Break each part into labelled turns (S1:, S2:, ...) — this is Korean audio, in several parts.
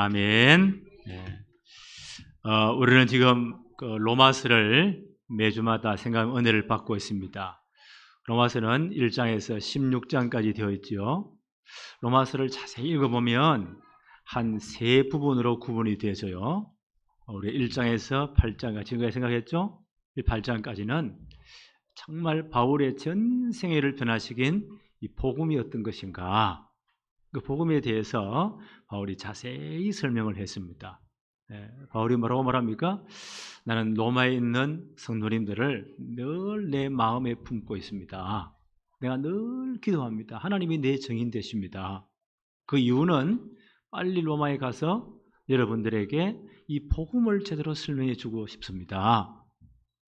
S1: 아멘. 네. 우리는 지금 로마서를 매주마다 생각 은혜를 받고 있습니다. 로마서는 1장에서 16장까지 되어 있죠. 로마서를 자세히 읽어보면 한 세 부분으로 구분이 되어져요. 우리 1장에서 8장까지 지금까지 생각했죠? 이 8장까지는 정말 바울의 전 생애를 변화시킨 이 복음이 어떤 것인가, 그 복음에 대해서 바울이 자세히 설명을 했습니다. 바울이 뭐라고 말합니까? 나는 로마에 있는 성도님들을 늘 내 마음에 품고 있습니다. 내가 늘 기도합니다. 하나님이 내 정인 되십니다. 그 이유는 빨리 로마에 가서 여러분들에게 이 복음을 제대로 설명해 주고 싶습니다.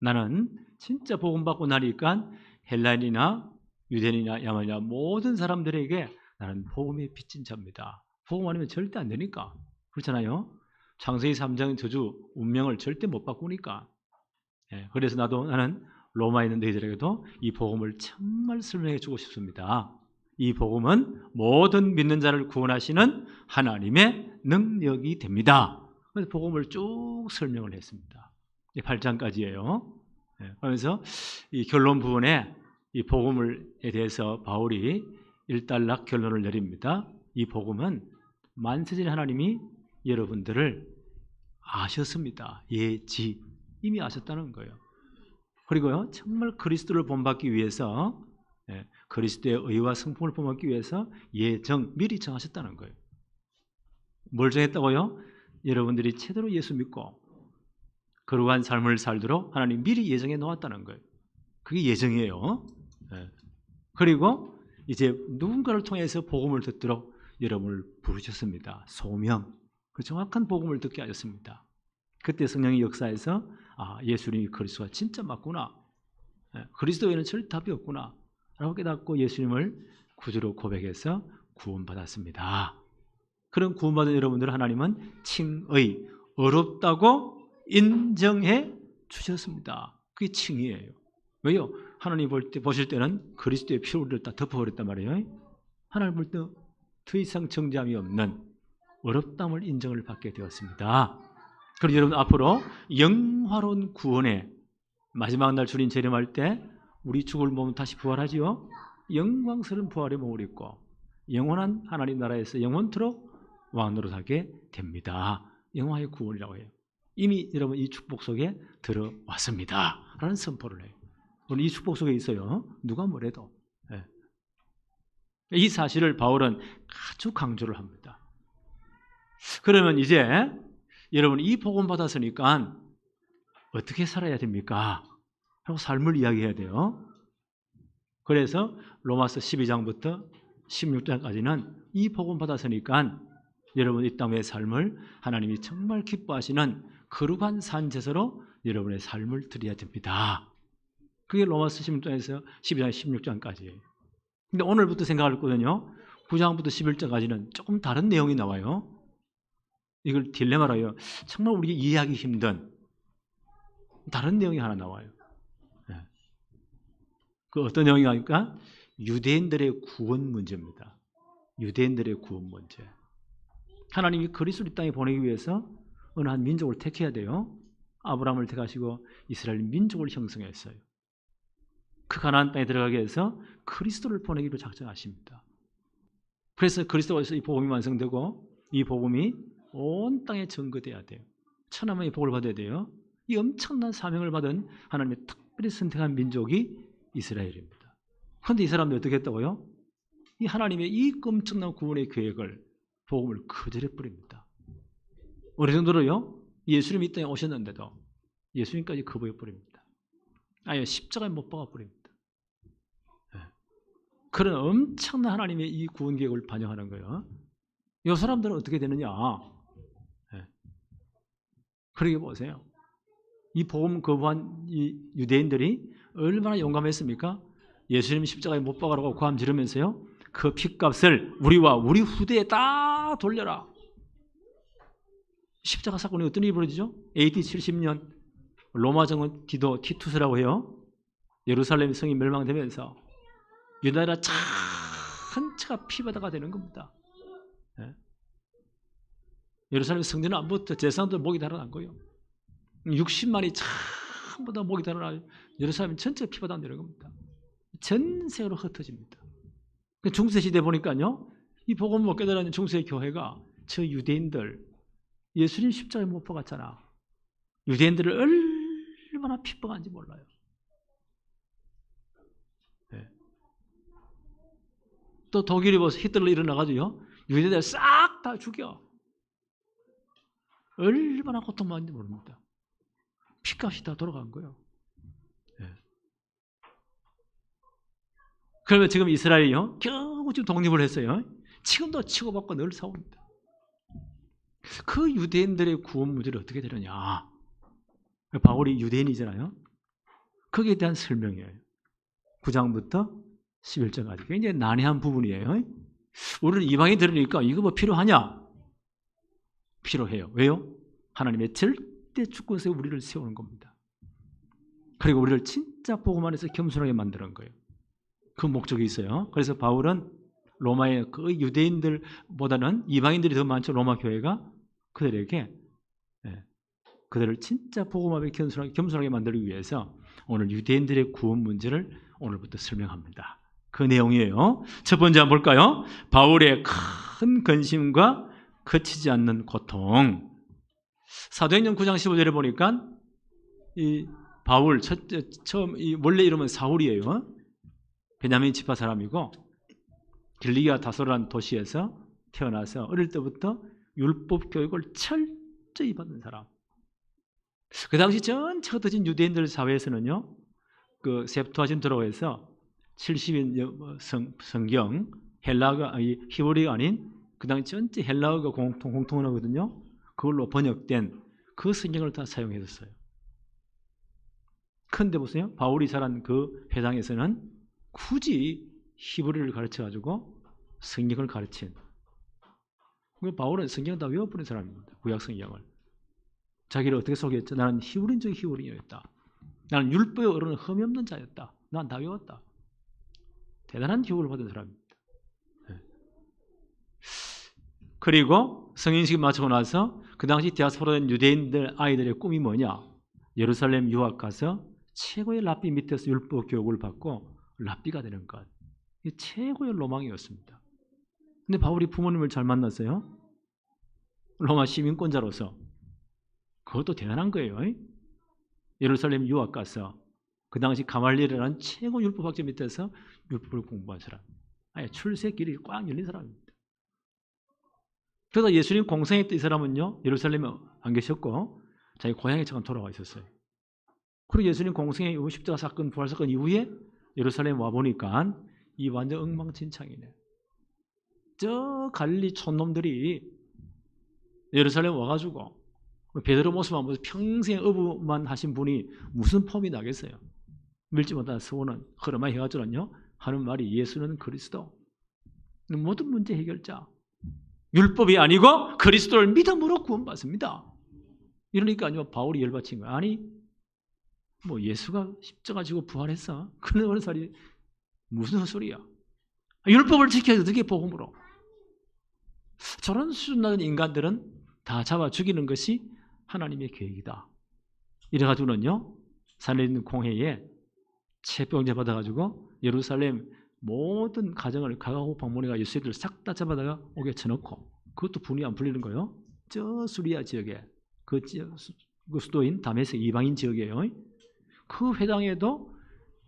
S1: 나는 진짜 복음 받고 나니까 헬라인이나 유대인이나 야만이나 모든 사람들에게 나는 복음의 빚진 자입니다. 복음 아니면 절대 안 되니까. 그렇잖아요. 창세기 3장의 저주 운명을 절대 못 바꾸니까. 그래서 나는 로마에 있는 너희들에게도 이 복음을 정말 설명해 주고 싶습니다. 이 복음은 모든 믿는 자를 구원하시는 하나님의 능력이 됩니다. 그래서 복음을 쭉 설명을 했습니다. 8장까지예요. 그래서 이 결론 부분에 이 복음에 대해서 바울이 일단락 결론을 내립니다. 이 복음은 만세전에 하나님이 여러분들을 아셨습니다. 예지, 이미 아셨다는 거예요. 그리고요, 정말 그리스도를 본받기 위해서, 그리스도의 의와 성품을 본받기 위해서 예정, 미리 정하셨다는 거예요. 뭘 정했다고요? 여러분들이 제대로 예수 믿고 그러한 삶을 살도록 하나님 미리 예정해 놓았다는 거예요. 그게 예정이에요. 그리고 이제 누군가를 통해서 복음을 듣도록 여러분을 부르셨습니다. 소명, 그 정확한 복음을 듣게 하셨습니다. 그때 성령의 역사에서 예수님이 그리스도가 진짜 맞구나, 그리스도에는 절대 답이 없구나 라고 깨닫고 예수님을 구주로 고백해서 구원받았습니다. 그런 구원받은 여러분들을 하나님은 칭의, 어렵다고 인정해 주셨습니다. 그게 칭의예요. 왜요? 하나님 보실 때는 그리스도의 피로 우리를 다 덮어버렸단 말이에요. 하나님 볼 때 더 이상 정죄함이 없는 어렵담을 인정을 받게 되었습니다. 그리고 여러분 앞으로 영화로운 구원의 마지막 날 주님 재림할 때 우리 죽을 몸은 다시 부활하지요. 영광스러운 부활의 몸을 입고 영원한 하나님 나라에서 영원토록 왕노릇하게 됩니다. 영화의 구원이라고 해요. 이미 여러분 이 축복 속에 들어왔습니다 라는 선포를 해요. 오늘 이 축복 속에 있어요. 누가 뭐래도. 이 사실을 바울은 아주 강조를 합니다. 그러면 이제 여러분 이 복음 받았으니까 어떻게 살아야 됩니까? 하고 삶을 이야기해야 돼요. 그래서 로마서 12장부터 16장까지는 이 복음 받았으니까 여러분 이 땅의 삶을 하나님이 정말 기뻐하시는 거룩한 산제사로 여러분의 삶을 드려야 됩니다. 그게 로마서 16장에서 12장 16장까지예요. 근데 오늘부터 생각할 거는요, 9장부터 11장까지는 조금 다른 내용이 나와요. 이걸 딜레마라요. 정말 우리가 이해하기 힘든 다른 내용이 하나 나와요. 그 어떤 내용이 나니까 유대인들의 구원 문제입니다. 유대인들의 구원 문제. 하나님이 그리스도를 이 땅에 보내기 위해서 어느 한 민족을 택해야 돼요. 아브라함을 택하시고 이스라엘 민족을 형성했어요. 그 가나안 땅에 들어가기 위해서 그리스도를 보내기로 작정하십니다. 그래서 그리스도에서 이 복음이 완성되고 이 복음이 온 땅에 전거돼야 돼요. 천하만이 복을 받아야 돼요. 이 엄청난 사명을 받은 하나님의 특별히 선택한 민족이 이스라엘입니다. 그런데 이 사람들이 어떻게 했다고요? 이 하나님의 이 엄청난 구원의 계획을, 복음을 거절해버립니다. 어느 정도로요? 예수님이 이 땅에 오셨는데도 예수님까지 거부해버립니다. 아예 십자가에 못 박아버립니다. 그런 엄청난 하나님의 이 구원 계획을 반영하는 거예요. 이 사람들은 어떻게 되느냐? 그러게 보세요. 이 복음 거부한 이 유대인들이 얼마나 용감했습니까? 예수님 십자가에 못 박아라고 고함 지르면서요, 그 핏값을 우리와 우리 후대에 다 돌려라. 십자가 사건이 어떤 일이 벌어지죠? AD 70년 로마 정권 티투스라고 해요. 예루살렘 성이 멸망되면서 유다나 전체가 피바다가 되는 겁니다. 예루살렘 성전 안부터 제사장들 목이 달아난 거예요. 60만이 전부 다 목이 달아나 예루살렘 전체가 피바다 내려간 겁니다. 전 세계로 흩어집니다. 중세시대 보니까요, 이 복음을 못 깨달은 중세 교회가 저 유대인들, 예수님 십자가에 못 박았잖아. 유대인들을 얼마나 핍박한지 몰라요. 네. 또 독일이 벌써 히틀러 일어나가지고요, 유대인들 싹 다 죽여. 얼마나 고통받는지 모릅니다. 피값이 다 돌아간 거예요. 네. 그러면 지금 이스라엘이요, 겨우 지금 독립을 했어요. 지금도 치고받고 늘 싸웁니다. 그 유대인들의 구원 문제를 어떻게 되느냐? 바울이 유대인이잖아요. 거기에 대한 설명이에요. 9장부터 11장까지. 굉장히 난해한 부분이에요. 우리는 이방인 들으니까 이거 뭐 필요하냐? 필요해요. 왜요? 하나님의 절대 주권에서 우리를 세우는 겁니다. 그리고 우리를 진짜 복음 안에서 겸손하게 만드는 거예요. 그 목적이 있어요. 그래서 바울은 로마의 그 유대인들보다는 이방인들이 더 많죠. 로마 교회가 그들에게 그들을 진짜 복음 앞에 겸손하게 만들기 위해서 오늘 유대인들의 구원 문제를 오늘부터 설명합니다. 그 내용이에요. 첫 번째 한번 볼까요? 바울의 큰 근심과 그치지 않는 고통. 사도행전 9장 15절에 보니까 이 바울 처음 원래 이름은 사울이에요. 베냐민 지파 사람이고 길리기아 다소라는 도시에서 태어나서 어릴 때부터 율법 교육을 철저히 받은 사람. 그 당시 전체 흩어진 유대인들 사회에서는요, 그 셉투아진트라고 해서 70인 성경 헬라어가 히브리가 아닌 그 당시 전체 헬라어가 공통어거든요. 그걸로 번역된 그 성경을 다 사용했었어요. 그런데 보세요, 바울이 자란 그 회당에서는 굳이 히브리를 가르쳐가지고 성경을 가르친. 바울은 성경을 다 외워버린 사람입니다. 구약 성경을. 자기를 어떻게 소개했죠? 나는 히브리인 중 히브리인이었다. 나는 율법의 어른은 흠이 없는 자였다. 난 다 외웠다. 대단한 교육을 받은 사람입니다. 그리고 성인식이 마치고 나서 그 당시 디아스포라된 유대인들 아이들의 꿈이 뭐냐? 예루살렘 유학 가서 최고의 랍비 밑에서 율법 교육을 받고 랍비가 되는 것. 이게 최고의 로망이었습니다. 근데 바울이 부모님을 잘 만났어요. 로마 시민권자로서. 그것도 대단한 거예요. 예루살렘 유학 가서 그 당시 가말리엘이라는 최고 율법학자 밑에서 율법을 공부한 사람. 아예 출세길이 꽉 열린 사람입니다. 그래서 예수님 공생했던 이 사람은요, 예루살렘에 안 계셨고 자기 고향에 잠깐 돌아와 있었어요. 그리고 예수님 공생의 십자가 사건, 부활 사건 이후에 예루살렘 와 보니까 이 완전 엉망진창이네. 저 갈릴리 촌놈들이 예루살렘 와가지고 베드로 모습만 보면서 평생 어부만 하신 분이 무슨 폼이 나겠어요? 밀지 못한 서원은 흐르마 해가지고는요 하는 말이 예수는 그리스도, 모든 문제 해결자, 율법이 아니고 그리스도를 믿음으로 구원받습니다. 이러니까요 바울이 열받친 거예요. 아니 뭐 예수가 십자가 지고 부활했어? 그런 소리 무슨 소리야? 율법을 지켜야 어떻게 복음으로? 저런 수준 낮은 인간들은 다 잡아 죽이는 것이 하나님의 계획이다. 이래가지고는요 산헤드린 공회에 체포영장 받아가지고 예루살렘 모든 가정을 가가고 방문해가 예수애들 싹 다 잡아다가 옥에 쳐넣고, 그것도 분이 안 풀리는 거예요. 저 수리아 지역에 그 수도인 다메섹 이방인 지역이에요. 그 회당에도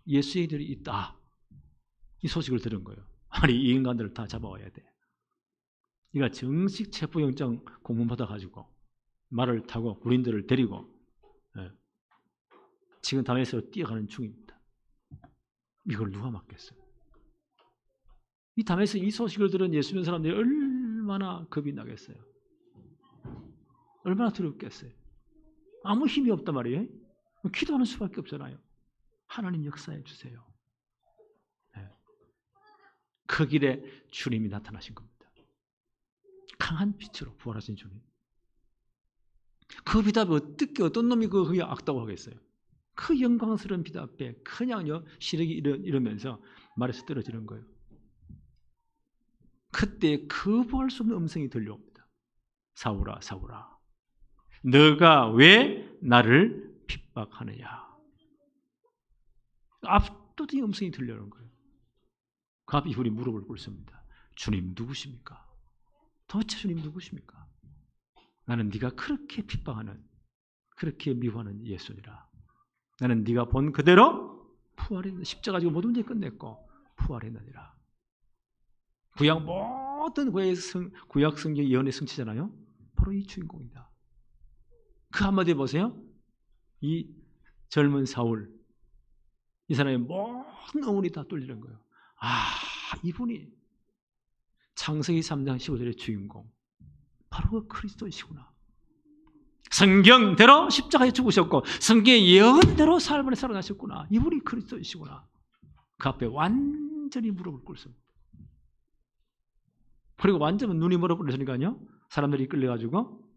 S1: 예수애들이 있다. 이 소식을 들은 거예요. 아니 이 인간들을 다 잡아와야 돼. 이가 정식 체포영장 공문 받아가지고 말을 타고 군인들을 데리고 지금 다메섹으로 뛰어가는 중입니다. 이걸 누가 막겠어요? 이 다메섹 이 소식을 들은 예수 믿는 사람들이 얼마나 겁이 나겠어요? 얼마나 두렵겠어요? 아무 힘이 없단 말이에요. 기도하는 수밖에 없잖아요. 하나님 역사해 주세요. 그 길에 주님이 나타나신 겁니다. 강한 빛으로 부활하신 주님. 그 빛 앞에 어떻게 어떤 놈이 그게 악다고 하겠어요? 그 영광스러운 빛 앞에 그냥요 시력이 이러면서 말에서 떨어지는 거예요. 그때 거부할 수 없는 음성이 들려옵니다. 사울아 사울아 너가 왜 나를 핍박하느냐. 압도적인 음성이 들려오는 거예요. 그 앞에 이분이 무릎을 꿇습니다. 주님 누구십니까? 도대체 주님 누구십니까? 나는 네가 그렇게 핍박하는, 그렇게 미워하는 예수니라. 나는 네가 본 그대로 부활했는, 십자가 지고 모든 문제 끝냈고 부활했느니라. 구약 모든 구약 성경 예언의 성취잖아요. 바로 이 주인공이다. 그 한마디 보세요. 이 젊은 사울, 이 사람의 모든 의문이 다 뚫리는 거예요. 이분이 창세기 3장 15절의 주인공, 바로 그 그리스도이시구나. 성경대로 십자가에 죽으셨고 성경의 예언대로 삶을 살아나셨구나. 이분이 그리스도이시구나. 그 앞에 완전히 무릎을 꿇습니다. 그리고 완전히 눈이 멀어버렸으니까요, 사람들이 끌려가지고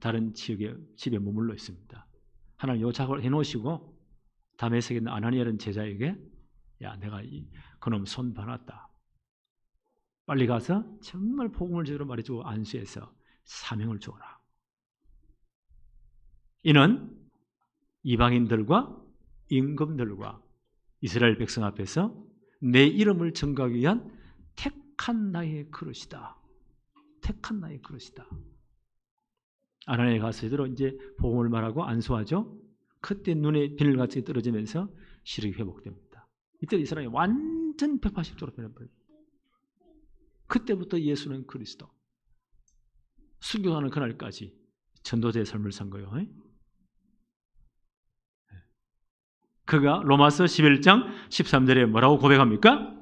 S1: 다른 지역에 집에 머물러 있습니다. 하나님 요 작업을 해놓으시고 다메섹에 있는 아나니아라는 제자에게, 야, 내가 그놈 손 봐놨다. 빨리 가서 정말 복음을 제대로 말해주고 안수해서 사명을 주어라. 이는 이방인들과 임금들과 이스라엘 백성 앞에서 내 이름을 증거하기 위한 택한 나의 그릇이다. 택한 나의 그릇이다. 아나니아에 가서 제대로 이제 복음을 말하고 안수하죠. 그때 눈에 비늘같이 떨어지면서 시력이 회복됩니다. 이때 이 사람이 완전 180도로 변해버립니다. 그때부터 예수는 그리스도. 순교하는 그날까지 전도자의 삶을 산 거예요. 그가 로마서 11장 13절에 뭐라고 고백합니까?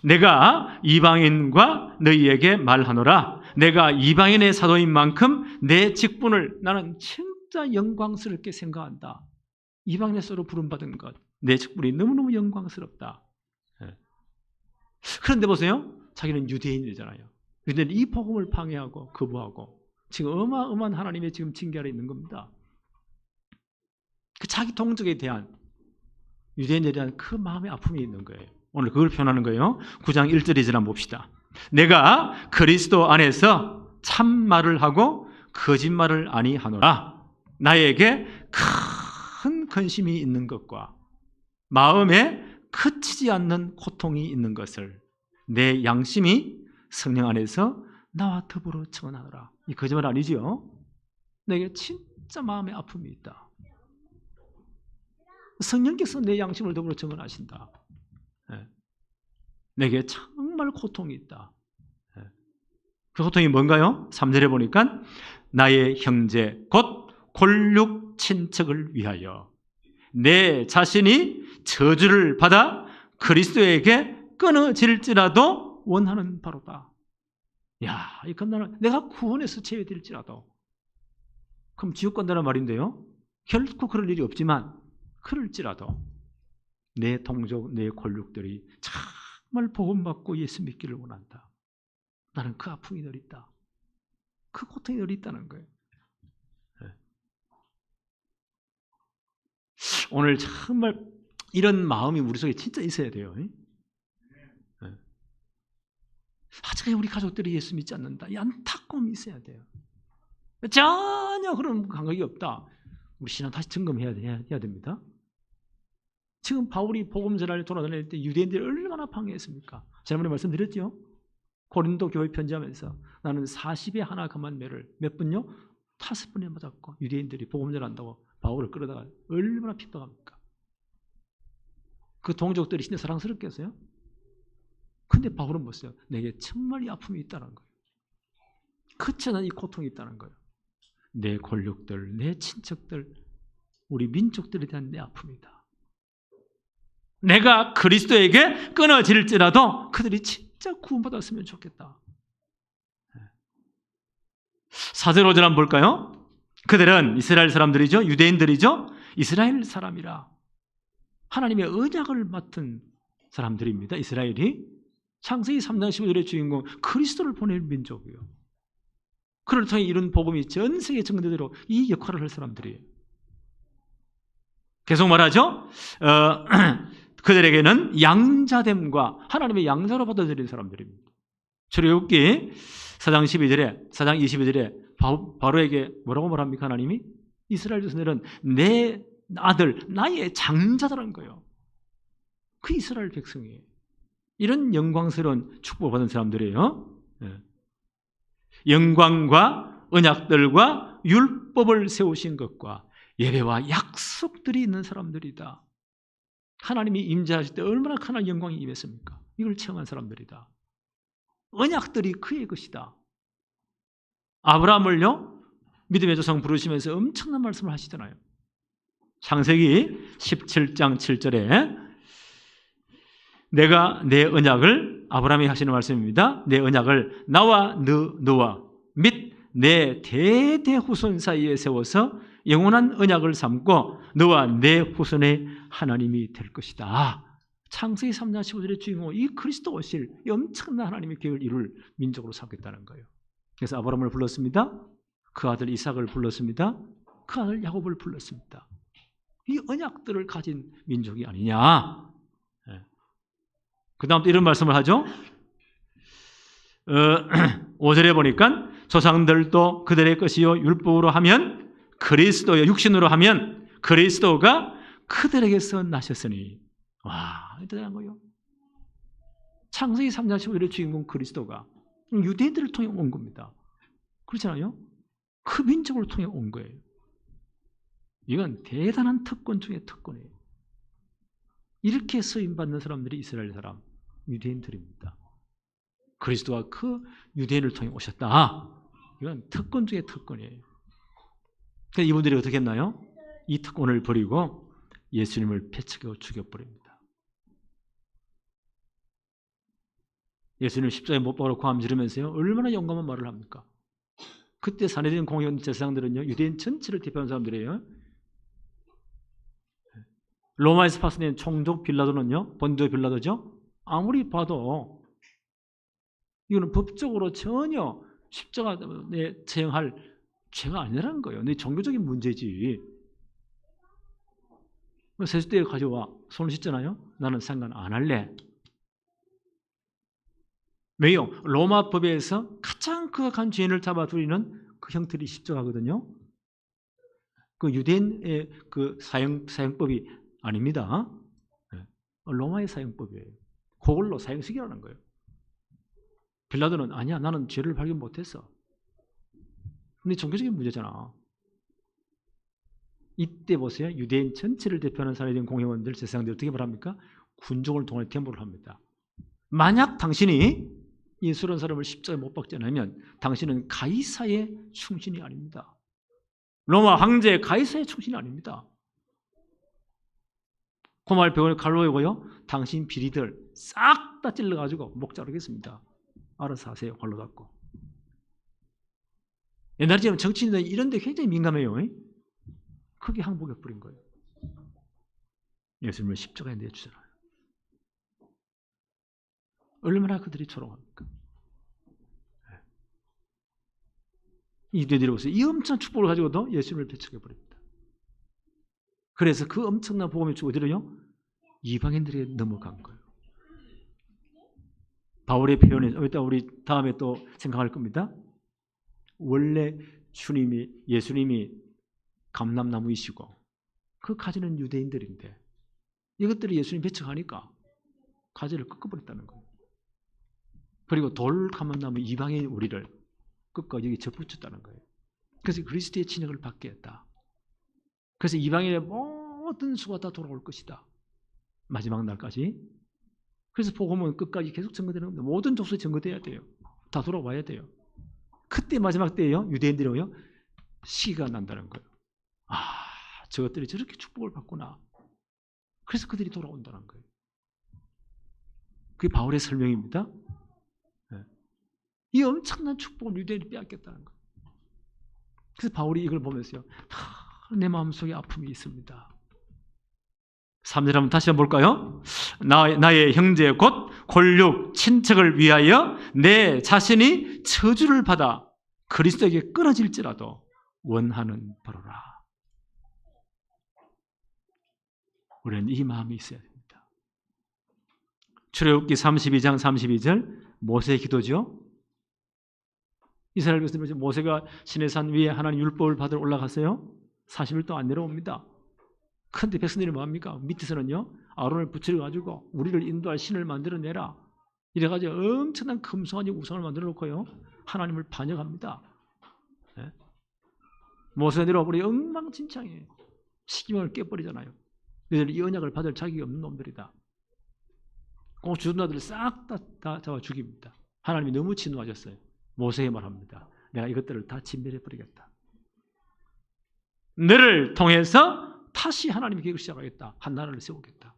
S1: 내가 이방인과 너희에게 말하노라. 내가 이방인의 사도인 만큼 내 직분을 나는 진짜 영광스럽게 생각한다. 이방인의 사도로 부름받은 것, 내 직분이 너무너무 영광스럽다. 그런데 보세요. 자기는 유대인이잖아요. 유대인은 이 복음을 방해하고 거부하고 지금 어마어마한 하나님의 지금 징계 아래 있는 겁니다. 그 자기 동족에 대한, 유대인에 대한 그 마음의 아픔이 있는 거예요. 오늘 그걸 표현하는 거예요. 9장 1절에 한번 봅시다. 내가 그리스도 안에서 참말을 하고 거짓말을 아니하노라. 나에게 큰 근심이 있는 것과 마음에 그치지 않는 고통이 있는 것을 내 양심이 성령 안에서 나와 더불어 증언하노라. 이 거짓말 아니죠? 내게 진짜 마음의 아픔이 있다. 성령께서 내 양심을 더불어 증언하신다. 내게 정말 고통이 있다. 그 고통이 뭔가요? 3절에 보니까 나의 형제 곧 골육 친척을 위하여 내 자신이 저주를 받아 그리스도에게 끊어질지라도 원하는 바로다. 야, 이 건너는 내가 구원에서 제외될지라도. 그럼 지옥 간다는 말인데요. 결코 그럴 일이 없지만 그럴지라도 내 동족, 내 골육들이 정말 복음받고 예수 믿기를 원한다. 나는 그 아픔이 늘 있다. 그 고통이 늘 있다는 거예요. 오늘 정말 이런 마음이 우리 속에 진짜 있어야 돼요. 하지만 우리 가족들이 예수 믿지 않는다. 이 안타까움이 있어야 돼요. 전혀 그런 감각이 없다. 우리 신앙 다시 점검해야 됩니다. 지금 바울이 복음 전하러 돌아다닐 때 유대인들이 얼마나 방해했습니까? 지난번에 말씀드렸죠. 고린도 교회 편지하면서 나는 40에 하나 감한 매를 몇 번요? 5번에 맞았고 유대인들이 복음 전한다고 바울을 끌어다가 얼마나 핍박합니까? 그 동족들이 진짜 사랑스럽겠어요? 근데 바울은 뭐였어요? 내게 정말 이 아픔이 있다는 거예요. 그치 않은 이 고통이 있다는 거예요. 내 권력들, 내 친척들, 우리 민족들에 대한 내 아픔이다. 내가 그리스도에게 끊어질지라도 그들이 진짜 구원받았으면 좋겠다. 4절 5절 한번 볼까요? 그들은 이스라엘 사람들이죠. 유대인들이죠. 이스라엘 사람이라 하나님의 언약을 맡은 사람들입니다. 이스라엘이 창세기 3장 15절의 주인공 그리스도를 보낼 민족이에요. 그를 통해 이룬 복음이 전 세계 증거대로 이 역할을 할 사람들이에요. 계속 말하죠. 그들에게는 양자됨과 하나님의 양자로 받아들인 사람들입니다. 출애굽기 4장 22절에 바로에게 뭐라고 말합니까? 하나님이 이스라엘 자손들은 내 아들, 나의 장자다라는 거예요. 그 이스라엘 백성이에요. 이런 영광스러운 축복을 받은 사람들이에요. 영광과 언약들과 율법을 세우신 것과 예배와 약속들이 있는 사람들이다. 하나님이 임재하실 때 얼마나 큰 영광이 임했습니까? 이걸 체험한 사람들이다. 언약들이 그의 것이다. 아브라함을요, 믿음의 조상 부르시면서 엄청난 말씀을 하시잖아요. 창세기 17장 7절에 내가 내 언약을, 아브라함이 하시는 말씀입니다. 내 언약을 나와 너와 및 내 대대 후손 사이에 세워서 영원한 언약을 삼고 너와 내 후손의 하나님이 될 것이다. 창세기 3장 15절의 주인공, 이 그리스도 오실 이 엄청난 하나님의 계획을 이룰 민족으로 삼겠다는 거예요. 그래서 아브라함을 불렀습니다. 그 아들 이삭을 불렀습니다. 그 아들 야곱을 불렀습니다. 이 언약들을 가진 민족이 아니냐. 그 다음 또 이런 말씀을 하죠. 5절에 보니까 조상들도 그들의 것이요 율법으로 하면 그리스도요 육신으로 하면 그리스도가 그들에게서 나셨으니. 와, 대단한 거예요. 창세기 3장 15절의 주인공 그리스도가 유대인들을 통해 온 겁니다. 그렇잖아요? 그 민족을 통해 온 거예요. 이건 대단한 특권 중에 특권이에요. 이렇게 쓰임받는 사람들이 이스라엘 사람, 유대인들입니다. 그리스도가 그 유대인을 통해 오셨다. 이건 특권 중에 특권이에요. 그러니까 이분들이 어떻게 했나요? 이 특권을 버리고 예수님을 배척하고 죽여버립니다. 예수님을 십자가에 못 박으러 고함 지르면서요, 얼마나 용감한 말을 합니까? 그때 사내된 공회원 제사장들은요, 유대인 전체를 대표하는 사람들이에요. 로마에서 파송된 총독 빌라도는요, 본디오 빌라도죠. 아무리 봐도 이거는 법적으로 전혀 십자가에 처형할 죄가 아니라는 거예요. 내 종교적인 문제지. 세숫대에 가져와 손을 씻잖아요. 나는 상관 안 할래. 왜요? 로마 법에서 가장 극악한 죄인을 잡아들이는 그 형틀이 십자가거든요. 그 유대인의 그 사형법이 아닙니다. 로마의 사형법이에요. 그걸로 사형시키라는 거예요. 빌라도는 아니야, 나는 죄를 발견 못했어. 근데 종교적인 문제잖아. 이때 보세요. 유대인 전체를 대표하는 사내된 공회원들, 제사장들 어떻게 말합니까? 군종을 통해 대모를 합니다. 만약 당신이 예수라는 사람을 십자가에 못 박지 않으면 당신은 가이사의 충신이 아닙니다. 로마 황제 가이사의 충신이 아닙니다. 그 말 병을 칼로 외고요, 당신 비리들 싹 다 찔러가지고 목 자르겠습니다. 알아서 하세요. 칼로 닫고. 옛날에 정치인들 이런 데 굉장히 민감해요. 크게 항복해버린 거예요. 예수님을 십자가에 내주잖아요. 얼마나 그들이 조롱합니까? 이들이 보세요. 이 엄청난 축복을 가지고도 예수님을 배척해버립니다. 그래서 그 엄청난 복음의 축 어디로요? 이방인들에게 넘어간 거예요. 바울의 표현이 이따 우리 다음에 또 생각할 겁니다. 원래 예수님이 감람나무이시고 그 가지는 유대인들인데 이것들이 예수님 배척하니까 가지를 꺾어버렸다는 거예요. 그리고 돌 감람나무 이방인 우리를 끝까지 여기 접붙였다는 거예요. 그래서 그리스도의 친역을 받게 했다. 그래서 이방인의 모든 수가 다 돌아올 것이다. 마지막 날까지. 그래서 복음은 끝까지 계속 증거되는 겁니다. 모든 족속이 증거돼야 돼요. 다 돌아와야 돼요. 그때 마지막 때에요, 유대인들이요, 시기가 난다는 거예요. 아, 저것들이 저렇게 축복을 받구나. 그래서 그들이 돌아온다는 거예요. 그게 바울의 설명입니다. 이 엄청난 축복을 유대인이 빼앗겼다는 거예요. 그래서 바울이 이걸 보면서요, 내 마음속에 아픔이 있습니다. 3절 한번 다시 한번 볼까요? 나의 형제 곧 골육 친척을 위하여 내 자신이 저주를 받아 그리스도에게 끊어질지라도 원하는 바로라. 우리는 이 마음이 있어야 됩니다. 출애굽기 32장 32절 모세의 기도죠. 이스라엘 백성들 모세가 시내산 위에 하나님 율법을 받으러 올라갔어요. 40일 동안 안 내려옵니다. 그런데 백성들이 뭐합니까? 밑에서는요, 아론을 붙여가지고 우리를 인도할 신을 만들어내라. 이래가지고 엄청난 금송아지 우상을 만들어 놓고요, 하나님을 반역합니다. 네? 모세가 내려와버리 엉망진창이에요. 십계명을 깨버리잖아요. 너희들 이 언약을 받을 자격이 없는 놈들이다. 꼭 주둔자들을 싹 다 잡아 죽입니다. 하나님이 너무 진노하셨어요. 모세에 말합니다. 내가 이것들을 다 진멸해버리겠다. 너를 통해서 다시 하나님의 계획을 시작하겠다. 한 나라를 세우겠다.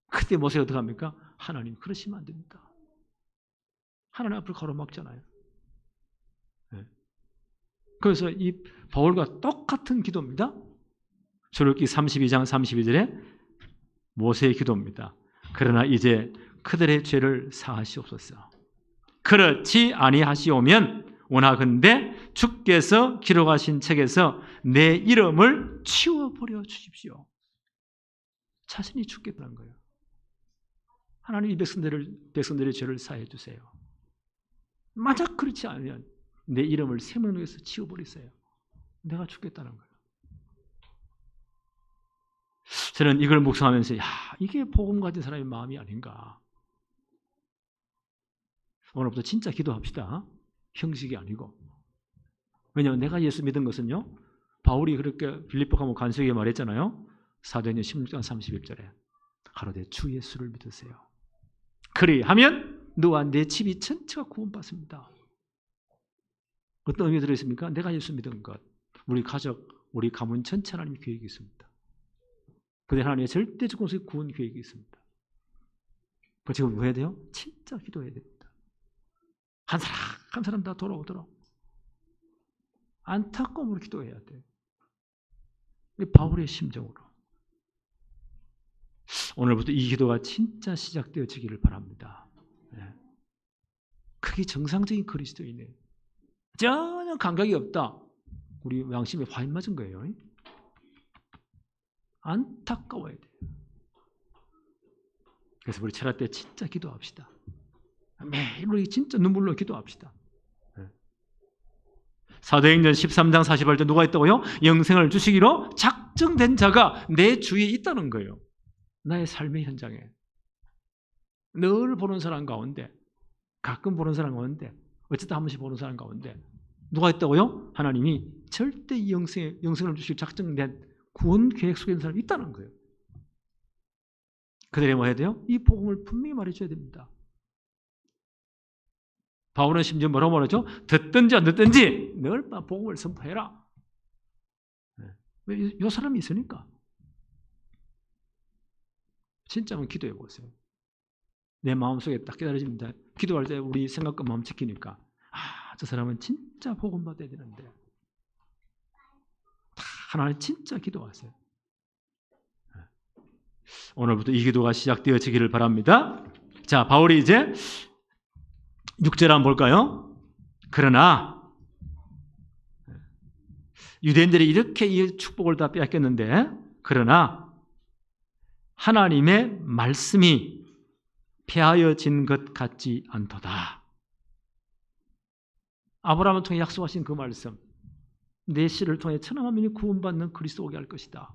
S1: 그때 모세가 어떻게 합니까? 하나님 그러시면 안 됩니다. 하나님 앞을 가로막잖아요. 네. 그래서 이 바울과 똑같은 기도입니다. 출애굽기 32장 32절에 모세의 기도입니다. 그러나 이제 그들의 죄를 사하시옵소서. 그렇지 아니하시오면 원하건대 주께서 기록하신 책에서 내 이름을 치워버려 주십시오. 자신이 죽겠다는 거예요. 하나님 이 백성들의 죄를 사해 주세요. 만약 그렇지 않으면 내 이름을 세면에서 치워버리세요. 내가 죽겠다는 거예요. 저는 이걸 묵상하면서 이게 복음 가진 사람의 마음이 아닌가. 오늘부터 진짜 기도합시다. 형식이 아니고. 왜냐하면 내가 예수 믿은 것은요, 바울이 그렇게 빌립보 가면 간수에게 말했잖아요. 사도행전 16장 31절에 가로되 주 예수를 믿으세요. 그리하면 너와 내 집이 전체가 구원받습니다. 어떤 의미가 들어있습니까? 내가 예수 믿은 것, 우리 가족, 우리 가문 전체 하나님의 계획이 있습니다. 그들 하나님의 절대 주권속의 구원 계획이 있습니다. 그 지금 뭐 해야 돼요? 진짜 기도해야 됩니다. 한 사람 한 사람 다 돌아오도록 안타까움으로 기도해야 돼요. 바울의 심정으로. 오늘부터 이 기도가 진짜 시작되어지기를 바랍니다. 네. 그게 정상적인 그리스도인이에요. 전혀 감각이 없다. 우리 양심에 화인 맞은 거예요. 안타까워야 돼요. 그래서 우리 철학 때 진짜 기도합시다. 매일 우리 진짜 눈물로 기도합시다. 사도행전 13장 48절 누가 있다고요? 영생을 주시기로 작정된 자가 내 주위에 있다는 거예요. 나의 삶의 현장에. 늘 보는 사람 가운데, 가끔 보는 사람 가운데, 어쨌든 한 번씩 보는 사람 가운데 누가 있다고요? 하나님이 절대 영생을 주시기로 작정된 구원 계획 속에 있는 사람이 있다는 거예요. 그들이 뭐 해야 돼요? 이 복음을 분명히 말해줘야 됩니다. 바울은 심지어 뭐라고 말하죠? 듣든지 안 듣든지 늘 복음을 선포해라. 왜? 이 사람이 있으니까. 진짜 한번 기도해 보세요. 내 마음속에 딱 깨달아집니다. 기도할 때 우리 생각과 마음 지키니까 저 사람은 진짜 복음 받아야 되는데 하나님 진짜 기도하세요. 오늘부터 이 기도가 시작되어지기를 바랍니다. 자, 바울이 이제 6절 한번 볼까요? 그러나 유대인들이 이렇게 이 축복을 다 빼앗겼는데 그러나 하나님의 말씀이 폐하여진 것 같지 않도다. 아브라함을 통해 약속하신 그 말씀, 내 씨를 통해 천하 만민이 구원받는 그리스도 오게 할 것이다.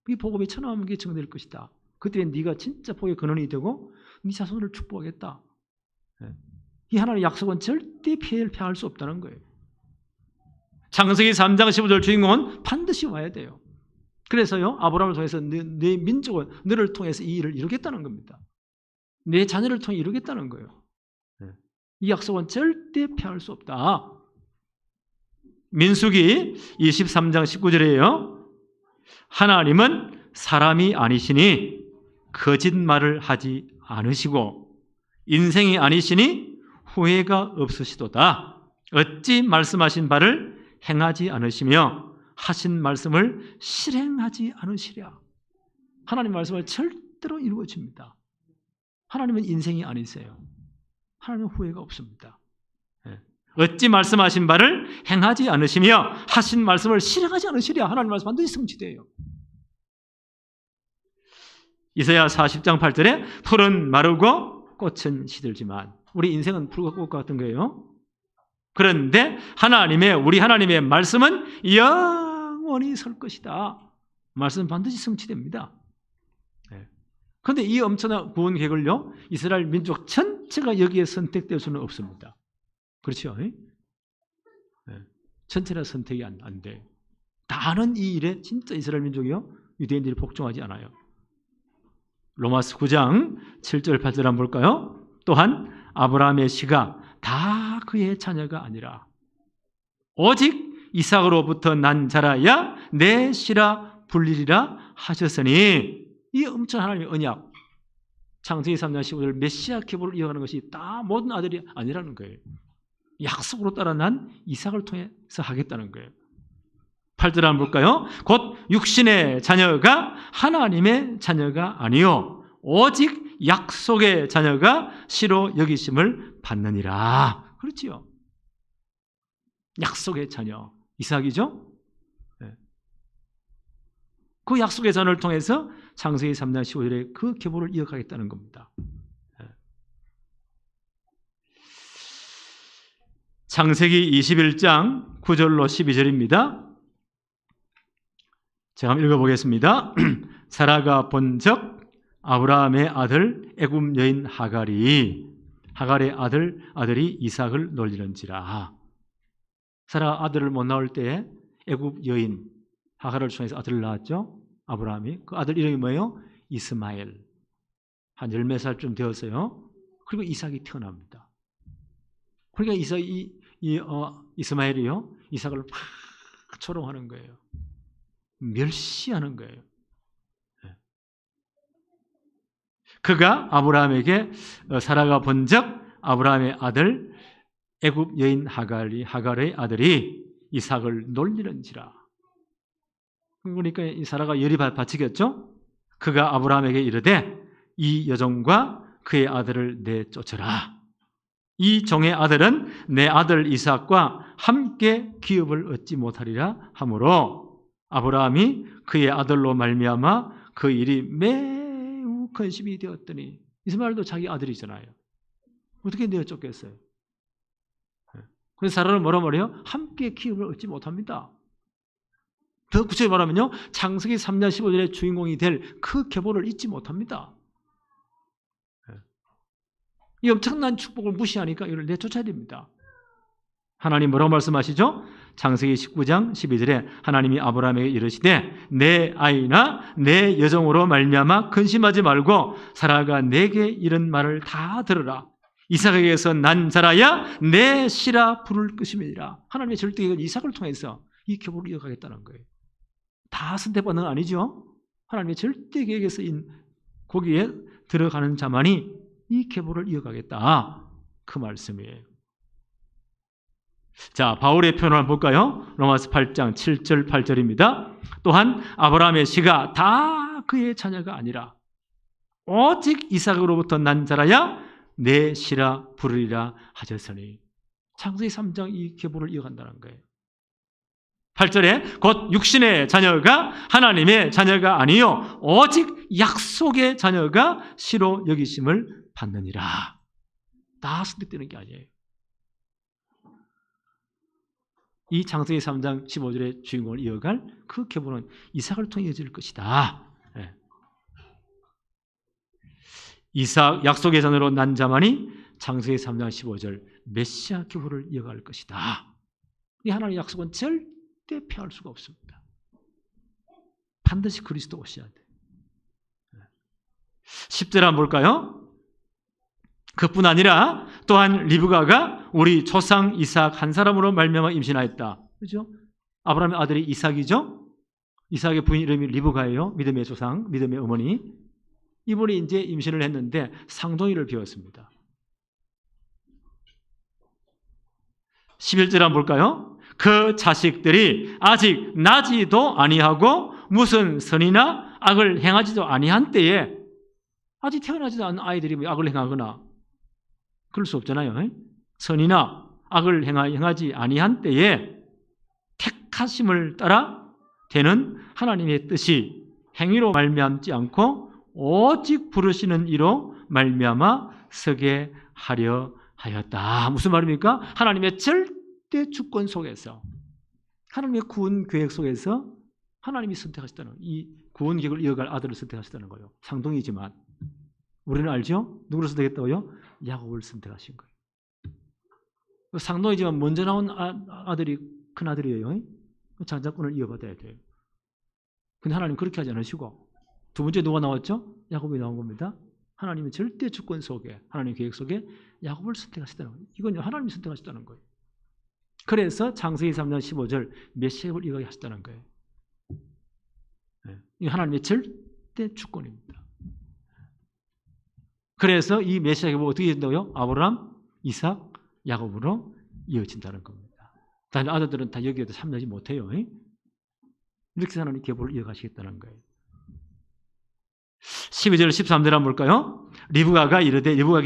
S1: 이 복음이 천하 만민에게 증거될 것이다. 그때 네가 진짜 복의 근원이 되고 네 자손을 축복하겠다. 이 하나님의 약속은 절대 폐할 수 없다는 거예요. 창세기 3장 15절 주인공은 반드시 와야 돼요. 그래서요, 아브라함을 통해서 내 민족은 너를 통해서 이 일을 이루겠다는 겁니다. 내 자녀를 통해 이루겠다는 거예요. 이 약속은 절대 폐할 수 없다. 민수기 23장 19절이에요. 하나님은 사람이 아니시니 거짓말을 하지 않으시고 인생이 아니시니 후회가 없으시도다. 어찌 말씀하신 바를 행하지 않으시며 하신 말씀을 실행하지 않으시랴. 하나님 말씀을 절대로 이루어집니다. 하나님은 인생이 아니세요. 하나님은 후회가 없습니다. 어찌 말씀하신 바를 행하지 않으시며 하신 말씀을 실행하지 않으시랴. 하나님 말씀 반드시 성취돼요. 이사야 40장 8절에 풀은 마르고 꽃은 시들지만 우리 인생은 풀과 꽃 같은 거예요. 그런데 우리 하나님의 말씀은 영원히 설 것이다. 말씀은 반드시 성취됩니다. 그런데 이 엄청난 구원 계획을요, 이스라엘 민족 전체가 여기에 선택될 수는 없습니다. 그렇죠? 전체가 선택이 안 돼. 다는 이 일에 진짜 이스라엘 민족이요, 유대인들이 복종하지 않아요. 로마서 9장 7절 8절 한번 볼까요? 또한 아브라함의 씨가 다 그의 자녀가 아니라 오직 이삭으로부터 난 자라야 내 씨라 불리리라 하셨으니, 이 엄청난 하나님의 언약, 창세기 3장 15절 메시아 계보를 이어가는 것이 다 모든 아들이 아니라는 거예요. 약속으로 따라 난 이삭을 통해서 하겠다는 거예요. 8절 한번 볼까요? 곧 육신의 자녀가 하나님의 자녀가 아니요 오직 약속의 자녀가 씨로 여기심을 받느니라. 그렇지요. 약속의 자녀 이삭이죠. 그 약속의 자녀를 통해서 창세기 3장 15절에 그 계보를 이어가겠다는 겁니다. 창세기 21장 9절로 12절입니다. 제가 한번 읽어보겠습니다. 사라가 본적 아브라함의 아들 애굽 여인 하갈의 아들이 이삭을 놀리는지라. 사라가 아들을 못 낳을 때에 애굽 여인 하갈을 통해서 아들을 낳았죠. 아브라함이. 그 아들 이름이 뭐예요? 이스마엘. 한 10몇 살쯤 되었어요. 그리고 이삭이 태어납니다. 그러니까 이스마엘이요, 이삭을 막 조롱하는 거예요. 멸시하는 거예요. 그가 아브라함에게 사라가 본적 아브라함의 아들 애굽 여인 하갈의 아들이 이삭을 놀리는지라. 그러니까 이 사라가 열이 받치겠죠. 그가 아브라함에게 이르되 이 여종과 그의 아들을 내쫓으라. 이 종의 아들은 내 아들 이삭과 함께 기업을 얻지 못하리라 하므로 아브라함이 그의 아들로 말미암아 그 일이 매우 근심이 되었더니, 이스마엘도 자기 아들이잖아요. 어떻게 내쫓겠어요? 그래서 사라는 뭐라 말해요? 함께 기업을 얻지 못합니다. 더 구체적으로 말하면요, 창세기 3장 15절의 주인공이 될 그 계보를 잊지 못합니다. 이 엄청난 축복을 무시하니까 이걸 내쫓아야 됩니다. 하나님 뭐라고 말씀하시죠? 창세기 19장 12절에 하나님이 아브라함에게 이르시되 내 아이나 내 여종으로 말미암아 근심하지 말고 사라가 내게 이런 말을 다 들으라. 이삭에게서 난 자라야 내 씨라 부를 것임이니라. 하나님의 절대계획은 이삭을 통해서 이 계보를 이어가겠다는 거예요. 다 선택받는 건 아니죠. 하나님의 절대계획에서 거기에 들어가는 자만이 이 계보를 이어가겠다, 그 말씀이에요. 자, 바울의 표현을 한번 볼까요? 로마서 8장 7절 8절입니다. 또한 아브라함의 씨가 다 그의 자녀가 아니라 오직 이삭으로부터 난 자라야 내 씨라 부르리라 하셨으니, 창세기 3장 이 계보를 이어간다는 거예요. 8절에 곧 육신의 자녀가 하나님의 자녀가 아니요 오직 약속의 자녀가 씨로 여기심을 받느니라. 다 선택되는 게 아니에요. 이 창세기 3장 15절의 주인공을 이어갈 그 계보는 이삭을 통해 이어질 것이다. 이삭 약속의 자녀로 난 자만이 창세기 3장 15절 메시아 계보를 이어갈 것이다. 이 하나님의 약속은 절대 피할 수가 없습니다. 반드시 그리스도 오셔야 돼. 10절 한번 볼까요? 그뿐 아니라 또한 리브가가 우리 조상 이삭 한 사람으로 말미암아 임신하였다. 그렇죠? 아브라함의 아들이 이삭이죠. 이삭의 부인 이름이 리브가예요. 믿음의 조상, 믿음의 어머니. 이분이 이제 임신을 했는데 상동이를 비웠습니다. 11절 한번 볼까요? 그 자식들이 아직 나지도 아니하고 무슨 선이나 악을 행하지도 아니한 때에, 아직 태어나지도 않은 아이들이 악을 행하거나 그럴 수 없잖아요. 선이나 악을 행하지 아니한 때에 택하심을 따라 되는 하나님의 뜻이 행위로 말미암지 않고 오직 부르시는 이로 말미암아 서게 하려 하였다. 무슨 말입니까? 하나님의 절대 절대 주권 속에서 하나님의 구원 계획 속에서 하나님이 선택하셨다는 이 구원 계획을 이어갈 아들을 선택하셨다는 거예요. 상동이지만 우리는 알죠? 누구를 선택했다고요? 야곱을 선택하신 거예요. 상동이지만 먼저 나온 아들이 큰 아들이에요. 장자권을 이어받아야 돼요. 근데 하나님 그렇게 하지 않으시고 두 번째 누가 나왔죠? 야곱이 나온 겁니다. 하나님의 절대 주권 속에 하나님의 계획 속에 야곱을 선택하셨다는 거예요. 이건 하나님이 선택하셨다는 거예요. 그래서 창세기 3장 15절 메시아를 이어가게 하셨다는 거예요. 이 하나님의 절대 주권입니다. 그래서 이 메시아가 어떻게 된다고요? 아브라함, 이삭, 야곱으로 이어진다는 겁니다. 다른 아들들은 다 여기에도 참여하지 못해요. 이렇게 하나님 계보를 이어가시겠다는 거예요. 12절 13절 한번 볼까요? 리브가에게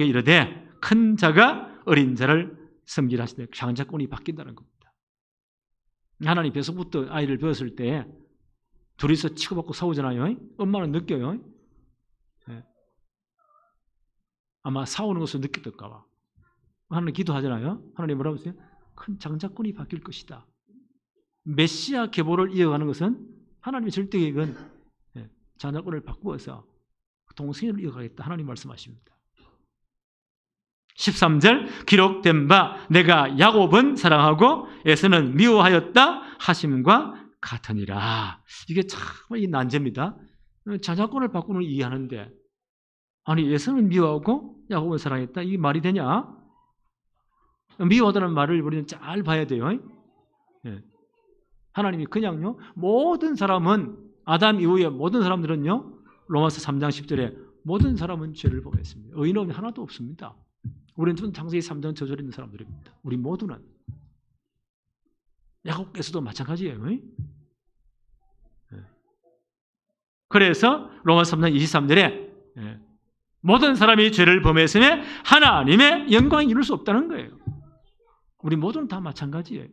S1: 이르되 큰 자가 어린 자를 섬기라 하시되 장자권이 바뀐다는 겁니다. 하나님 뱃속부터 아이를 배웠을 때 둘이서 치고받고 싸우잖아요. 엄마는 느껴요. 아마 싸우는 것을 느꼈을까 봐. 하나님 기도하잖아요. 하나님 뭐라고 하세요? 큰 장자권이 바뀔 것이다. 메시아 계보를 이어가는 것은 하나님의 절대 계획은 장자권을 바꾸어서 동생을 이어가겠다. 하나님 말씀하십니다. 13절 기록된 바 내가 야곱은 사랑하고 에서는 미워하였다 하심과 같으니라. 이게 참 이 난제입니다. 장자권을 바꾸는 걸 이해하는데 아니 에서는 미워하고 야곱은 사랑했다. 이게 말이 되냐? 미워하다는 말을 우리는 잘 봐야 돼요. 하나님이 그냥요 모든 사람은 아담 이후에 모든 사람들은요 로마서 3장 10절에 모든 사람은 죄를 범했습니다. 의인은 하나도 없습니다. 우리는 창세기 3장 저절에 있는 사람들입니다. 우리 모두는. 야곱께서도 마찬가지예요. 그래서 로마서 3장 23절에 모든 사람이 죄를 범했으며 하나님의 영광을 이룰 수 없다는 거예요. 우리 모두는 다 마찬가지예요.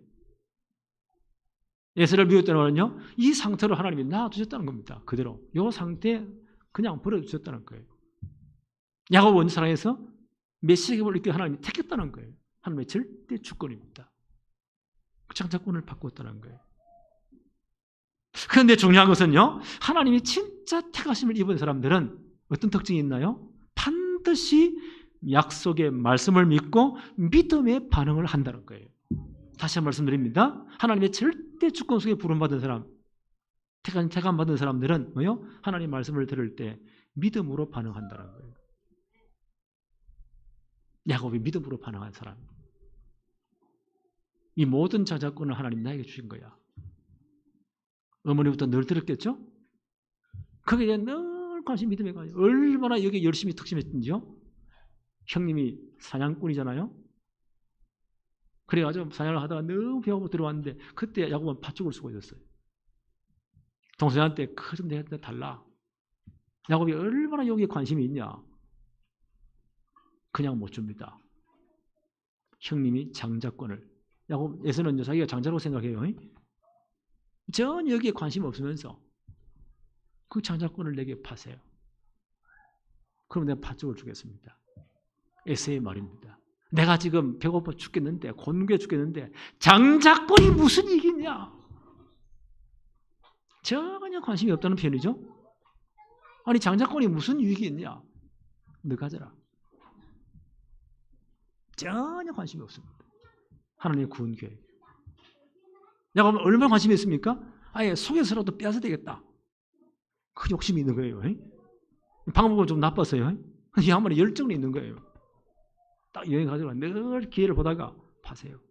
S1: 에서를 미웠다는 말은요, 이 상태로 하나님이 놔두셨다는 겁니다. 그대로. 이 상태에 그냥 버려두셨다는 거예요. 야곱은 사랑해서 메시아 계보를 이렇게 하나님이 택했다는 거예요. 하나님의 절대 주권입니다. 장자권을 바꿨다는 거예요. 그런데 중요한 것은요, 하나님이 진짜 택하심을 입은 사람들은 어떤 특징이 있나요? 반드시 약속의 말씀을 믿고 믿음의 반응을 한다는 거예요. 다시 한번 말씀드립니다. 하나님의 절대 주권 속에 부름받은 사람, 택함 받은 사람들은 뭐요? 하나님 말씀을 들을 때 믿음으로 반응한다는 거예요. 야곱이 믿음으로 반응한 사람. 이 모든 자자권을 하나님 나에게 주신 거야. 어머니부터 늘 들었겠죠? 거기에 늘 관심 믿음에 가요. 얼마나 여기 열심히 특심했던지요? 형님이 사냥꾼이잖아요. 그래가지고 사냥을 하다가 너무 배고파 들어왔는데 그때 야곱은 팥죽을 쓰고 있었어요. 동생한테 그 내가 달라. 야곱이 얼마나 여기에 관심이 있냐. 그냥 못 줍니다. 형님이 장자권을. 야곱에서는 자기가 장자라고 생각해요. 전혀 여기에 관심 없으면서 그 장자권을 내게 파세요. 그럼 내가 팥죽을 주겠습니다. 에서의 말입니다. 내가 지금 배고파 죽겠는데 곤괴 죽겠는데 장자권이 무슨 이익이냐? 전혀 관심이 없다는 표현이죠. 아니 장자권이 무슨 유익이 있냐? 너 가져라. 전혀 관심이 없습니다. 하나님의 구원 계획. 야곱은 얼마나 관심이 있습니까? 아예 속에서라도 빼앗아야 되겠다. 그 욕심이 있는 거예요. 방법은 좀 나빴어요. 이 양반이 열정이 있는 거예요. 딱 여행 가지고 늘 기회를 보다가 파세요.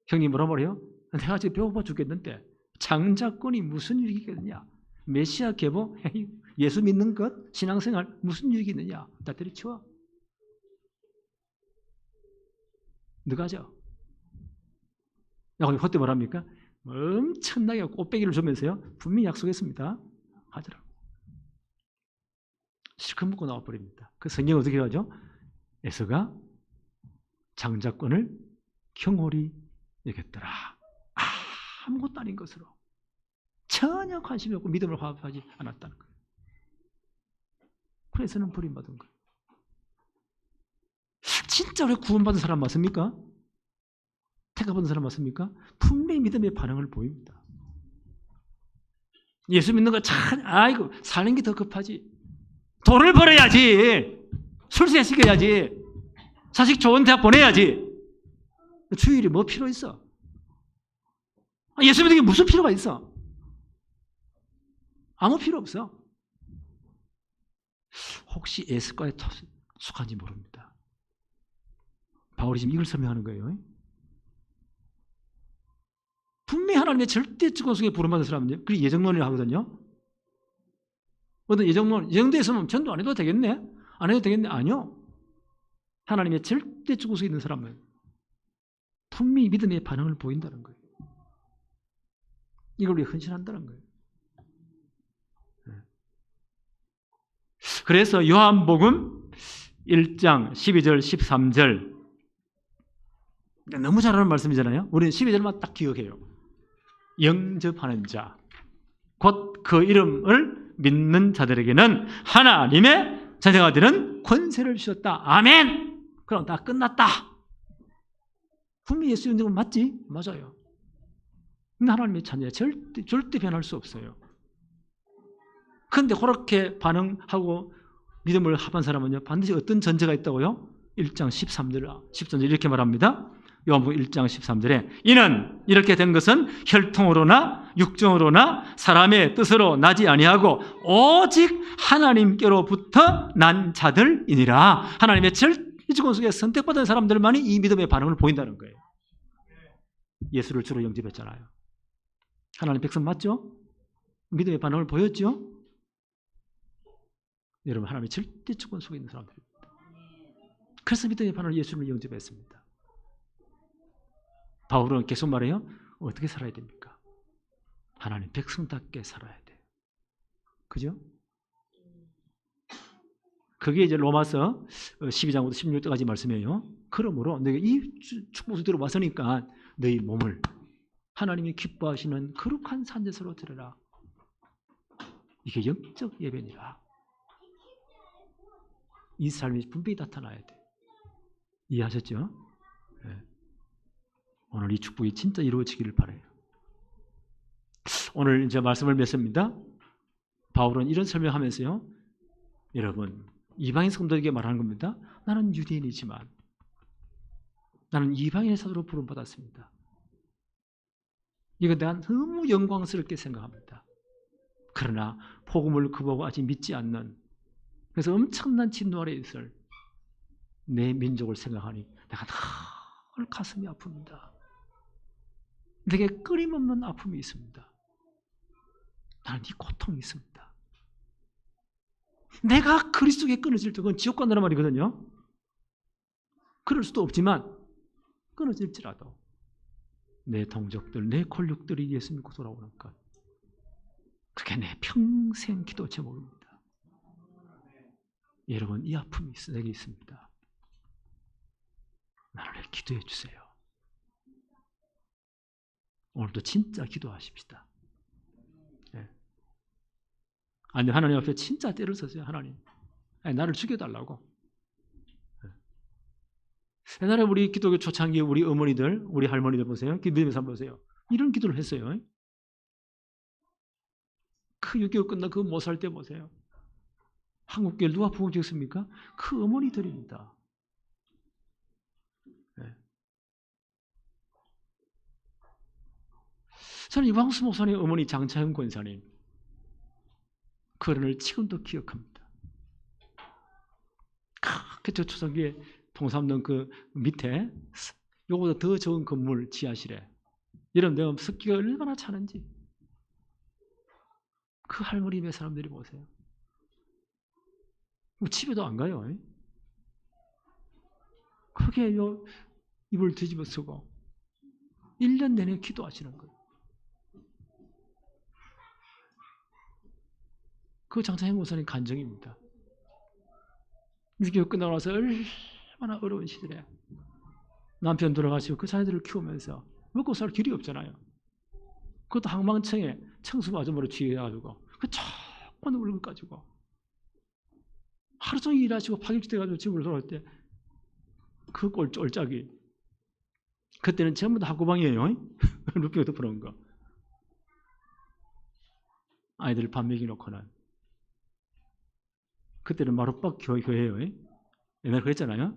S1: 형님 뭐라 말해요? 내가 지금 배고파 죽겠는데 장자권이 무슨 유익이겠느냐? 메시아 계보, 예수 믿는 것, 신앙생활 무슨 유익이 있느냐? 다 때려치워. 너가 하죠. 야곱이 그때 뭐랍니까? 엄청나게 꽃배기를 주면서요. 분명히 약속했습니다. 하더라고. 실컷 먹고 나와버립니다. 그 성경은 어떻게 하죠? 에서가 장자권을 경홀히 여겼더라. 아무것도 아닌 것으로. 전혀 관심이 없고 믿음을 화합하지 않았다는 거예요. 그래서는 버림받은 거예요. 진짜 우리 구원받은 사람 맞습니까? 택받은 사람 맞습니까? 분명히 믿음의 반응을 보입니다. 예수 믿는 거 참, 아이고, 사는 게 더 급하지. 돈을 벌어야지. 출세시켜야지. 자식 좋은 대학 보내야지. 주일이 뭐 필요 있어? 예수 믿는 게 무슨 필요가 있어? 아무 필요 없어. 혹시 에스과에 속한지 모릅니다. 바울이 지금 이걸 설명하는 거예요. 분명히 하나님의 절대주권 속에 부름받은 사람들, 그게 예정론이라고 하거든요. 어떤 예정돼 있으면 전도 안 해도 되겠네? 안 해도 되겠네? 아니요. 하나님의 절대주권 속에 있는 사람은 분명히 믿음의 반응을 보인다는 거예요. 이걸 위해 헌신한다는 거예요. 그래서 요한복음 1장 12절 13절 너무 잘하는 말씀이잖아요. 우리는 12절만 딱 기억해요. 영접하는 자, 곧 그 이름을 믿는 자들에게는 하나님의 자녀가 되는 권세를 주셨다. 아멘. 그럼 다 끝났다. 분명히 예수 영접은 맞지? 맞아요. 근데 하나님의 자녀야 절대 변할 수 없어요. 그런데 그렇게 반응하고 믿음을 합한 사람은요, 반드시 어떤 전제가 있다고요? 1장 13절 이렇게 말합니다. 요한복음 1장 13절에 이는 이렇게 된 것은 혈통으로나 육정으로나 사람의 뜻으로 나지 아니하고 오직 하나님께로부터 난 자들이니라. 하나님의 절대주권 속에 선택받은 사람들만이 이 믿음의 반응을 보인다는 거예요. 예수를 주로 영접했잖아요. 하나님 백성 맞죠? 믿음의 반응을 보였죠? 여러분, 하나님의 절대주권 속에 있는 사람들입니다. 그래서 믿음의 반응을 예수를 영접했습니다. 바울은 계속 말해요. 어떻게 살아야 됩니까? 하나님 백성답게 살아야 돼요. 그죠? 그게 이제 로마서 12장부터 16절까지 말씀이에요. 그러므로 너희가 이 축복수대로 왔으니까 너희 몸을 하나님이 기뻐하시는 거룩한 산제사로 드려라. 이게 영적 예배니라. 이 삶이 분명히 나타나야 돼. 이해하셨죠? 네. 오늘 이 축복이 진짜 이루어지기를 바라요. 오늘 이제 말씀을 맺습니다. 바울은 이런 설명하면서요, 여러분, 이방인 성도에게 말하는 겁니다. 나는 유대인이지만 나는 이방인의 사도로 부름받았습니다. 이거 내가 너무 영광스럽게 생각합니다. 그러나 복음을 급하고 아직 믿지 않는, 그래서 엄청난 진노 아래 있을 내 민족을 생각하니 내가 늘 가슴이 아픕니다. 내게 끊임없는 아픔이 있습니다. 나는 이 고통이 있습니다. 내가 그리스도께 끊어질 때 그건 지옥 간다는 말이거든요. 그럴 수도 없지만 끊어질지라도 내 동족들, 내 권력들이 예수 믿고 돌아오는 것, 그게 내 평생 기도 제목입니다. 여러분, 이 아픔이 내게 있습니다. 나를 기도해 주세요. 오늘도 진짜 기도하십시다. 네. 아니, 하나님 앞에 진짜 때를 서세요. 하나님, 나를 죽여달라고. 네. 옛날에 우리 기독교 초창기 우리 어머니들, 우리 할머니들 보세요. 믿음의 삶 보세요. 이런 기도를 했어요. 그 6개월 끝나 그 못 살 때 보세요. 한국교회 누가 부흥 지었습니까? 그 어머니들입니다. 네. 저는 이광수 목사님 어머니 장차영 권사님 그 어른을 지금도 기억합니다. 그때 초창기에 동삼동 그 밑에 요거보다 더 좋은 건물 지하실에 여러분 내가 습기가 얼마나 차는지 그 할머니 몇 사람들이 보세요. 집에도 안 가요. 크게 입을 뒤집어 쓰고 1년 내내 기도하시는 거예요. 그 장차영 목사님 간증입니다. 6개월 끝나고 나서 얼마나 어려운 시절에 남편 돌아가시고 그 자녀들을 키우면서 먹고 살 길이 없잖아요. 그것도 항망청에 청소 아줌마로 취해가지고 그 조그만 울고 가지고 하루 종일 일하시고 파김치 돼가지고 집으로 돌아올 때 그 꼴짝이. 그때는 전부 다 학구방이에요. 루피가 덮어놓은 거. 아이들 밥 먹여놓고는. 그때는 마룻바닥 교회예요. 옛날에 그랬잖아요.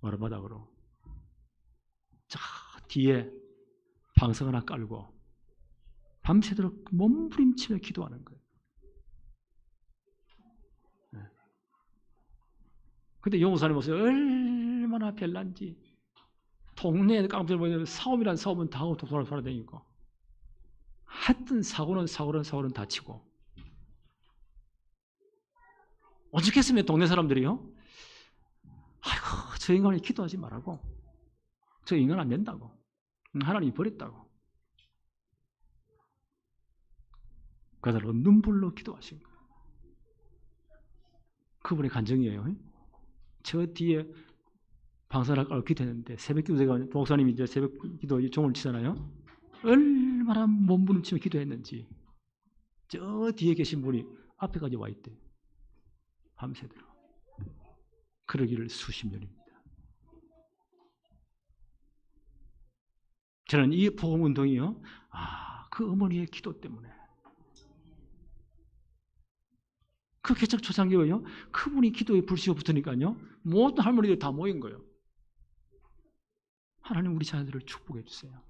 S1: 마룻바닥으로. 자, 뒤에 방석 하나 깔고 밤새도록 몸부림치며 기도하는 거예요. 근데 용사님 모습이 얼마나 별난지. 동네에 깡패들 보면 사업이란 사업은 다 하고 돌아다니고, 하여튼 사고는 다치고. 오죽했으면 동네 사람들이요, 아이고 저 인간이 기도하지 말라고, 저 인간 안 된다고, 하나님이 버렸다고. 그들로 눈물로 기도하신 거예요. 그분의 간증이에요. 저 뒤에 방사를 깔고 기도했는데, 새벽 기도가 목사님이 이제 새벽 기도 종을 치잖아요. 얼마나 몸부림치며 기도했는지. 저 뒤에 계신 분이 앞에까지 와 있대요. 밤새도록. 그러기를 수십 년입니다. 저는 이 복음운동이요, 그 어머니의 기도 때문에, 그 개척 초창기에요, 그분이 기도에 불씨가 붙으니까요, 모든 할머니들이 다 모인 거예요. 하나님 우리 자녀들을 축복해 주세요.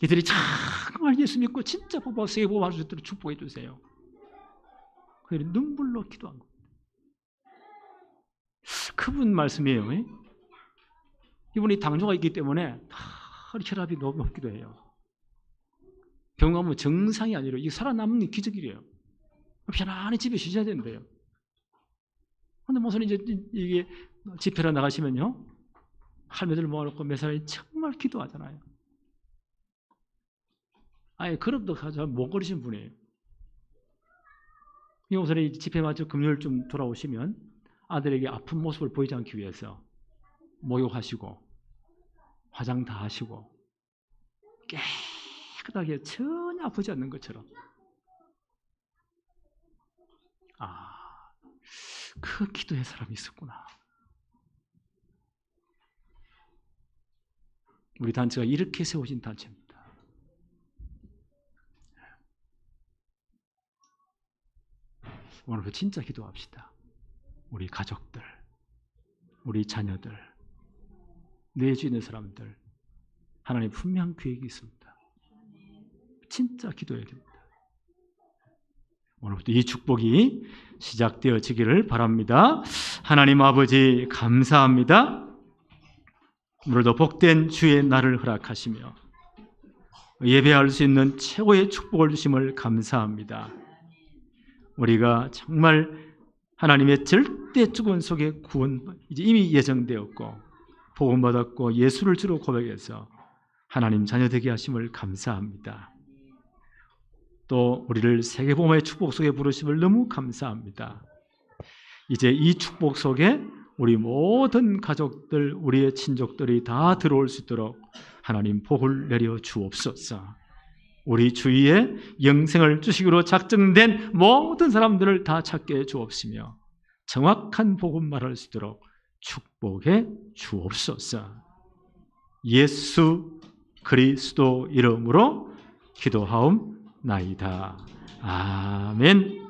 S1: 이들이 정말 예수 믿고 진짜 복받고 세계 복음할 수 있도록 축복해 주세요. 그들이 눈물로 기도한 겁니다. 그분 말씀이에요. 이분이 당뇨가 있기 때문에 혈압이 높기도 해요. 병 가면 정상이 아니라 이게 살아남는 기적이래요. 편안히 집에 쉬셔야 된대요. 그런데 목사님 이게 집회로 나가시면요, 할머니들 모아놓고 몇 사람이 정말 기도하잖아요. 아예 걸음도 못 걸으신 분이에요. 이 목사님 집회 마쳐 금요일쯤 돌아오시면 아들에게 아픈 모습을 보이지 않기 위해서 목욕하시고 화장 다 하시고 깨끗하게 전혀 아프지 않는 것처럼. 그 기도의 사람이 있었구나. 우리 단체가 이렇게 세워진 단체입니다. 오늘부터 진짜 기도합시다. 우리 가족들, 우리 자녀들, 내주 있는 사람들, 하나님 분명 계획이 있습니다. 진짜 기도해야 됩니다. 오늘부터 이 축복이 시작되어지기를 바랍니다. 하나님 아버지 감사합니다. 오늘도 복된 주의 날을 허락하시며 예배할 수 있는 최고의 축복을 주심을 감사합니다. 우리가 정말 하나님의 절대 주권 속에 구원 이제 이미 예정되었고 복음받았고 예수를 주로 고백해서 하나님 자녀 되게 하심을 감사합니다. 또 우리를 세계복음의 축복 속에 부르심을 너무 감사합니다. 이제 이 축복 속에 우리 모든 가족들, 우리의 친족들이 다 들어올 수 있도록 하나님 복을 내려 주옵소서. 우리 주위에 영생을 주시기로 작정된 모든 사람들을 다 찾게 해 주옵시며 정확한 복음 말할 수 있도록 축복해 주옵소서. 예수 그리스도 이름으로 기도하옵나이다. 아멘.